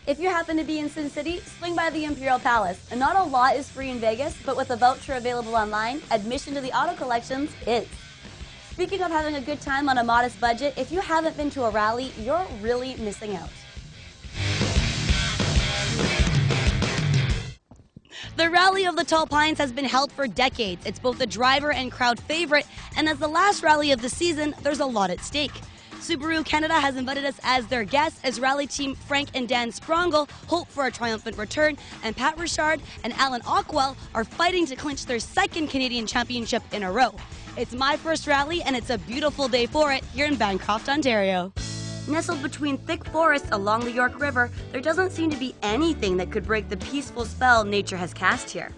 If you happen to be in Sin City, swing by the Imperial Palace. And not a lot is free in Vegas, but with a voucher available online, admission to the auto collections is. Speaking of having a good time on a modest budget, if you haven't been to a rally, you're really missing out. The Rally of the Tall Pines has been held for decades. It's both a driver and crowd favorite, and as the last rally of the season, there's a lot at stake. Subaru Canada has invited us as their guests as rally team Frank and Dan Sprongel hope for a triumphant return, and Pat Richard and Alan Ockwell are fighting to clinch their second Canadian championship in a row. It's my first rally, and it's a beautiful day for it here in Bancroft, Ontario. Nestled between thick forests along the York River, there doesn't seem to be anything that could break the peaceful spell nature has cast here.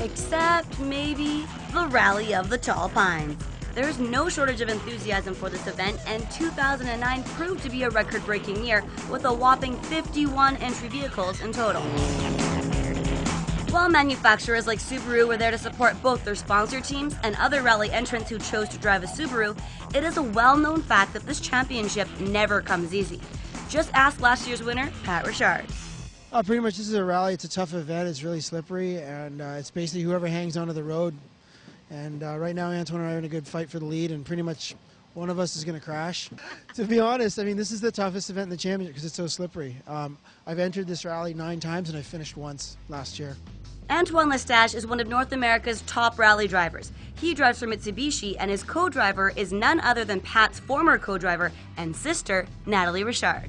Except maybe the Rally of the Tall Pines. There's no shortage of enthusiasm for this event, and 2009 proved to be a record-breaking year with a whopping 51 entry vehicles in total. While manufacturers like Subaru were there to support both their sponsor teams and other rally entrants who chose to drive a Subaru, it is a well-known fact that this championship never comes easy. Just ask last year's winner, Pat Richard. Pretty much this is a rally. It's a tough event. It's really slippery, and it's basically whoever hangs onto the road. And right now Antoine and I are in a good fight for the lead, and pretty much one of us is going to crash. To be honest, I mean, this is the toughest event in the championship because it's so slippery. I've entered this rally 9 times and I finished once last year. Antoine Lestage is one of North America's top rally drivers. He drives for Mitsubishi, and his co-driver is none other than Pat's former co-driver and sister, Natalie Richard.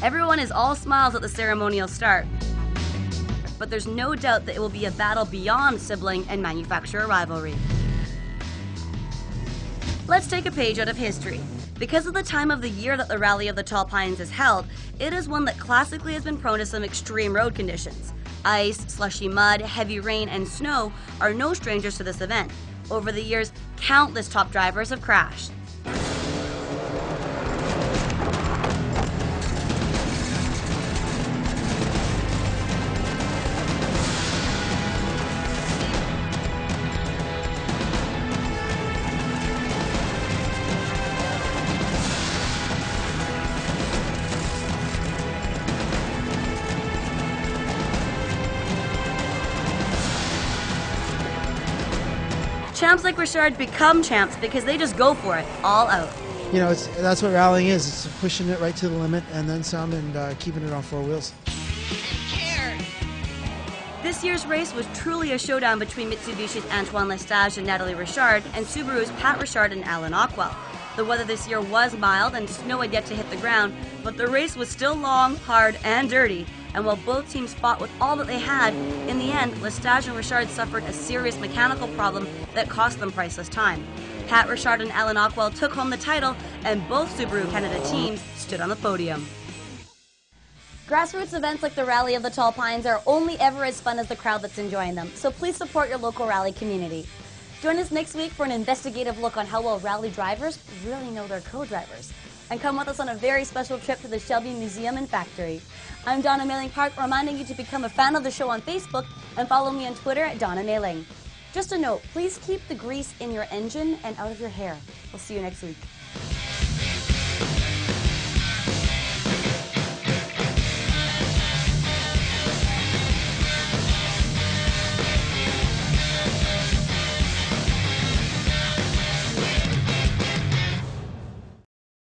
Everyone is all smiles at the ceremonial start, but there's no doubt that it will be a battle beyond sibling and manufacturer rivalry. Let's take a page out of history. Because of the time of the year that the Rally of the Tall Pines is held, it is one that classically has been prone to some extreme road conditions. Ice, slushy mud, heavy rain, and snow are no strangers to this event. Over the years, countless top drivers have crashed. Champs like Richard become champs because they just go for it, all out. You know, that's what rallying is. It's pushing it right to the limit and then some, and keeping it on 4 wheels. This year's race was truly a showdown between Mitsubishi's Antoine Lestage and Natalie Richard and Subaru's Pat Richard and Alan Ockwell. The weather this year was mild and snow had yet to hit the ground, but the race was still long, hard, and dirty. And while both teams fought with all that they had, in the end, Lestage and Richard suffered a serious mechanical problem that cost them priceless time. Pat Richard and Alan Ockwell took home the title, and both Subaru Canada teams stood on the podium. Grassroots events like the Rally of the Tall Pines are only ever as fun as the crowd that's enjoying them, so please support your local rally community. Join us next week for an investigative look on how well rally drivers really know their co-drivers. And come with us on a very special trip to the Shelby Museum and Factory. I'm Donna Mailing Park, reminding you to become a fan of the show on Facebook and follow me on Twitter at Donna Mailing. Just a note, please keep the grease in your engine and out of your hair. We'll see you next week.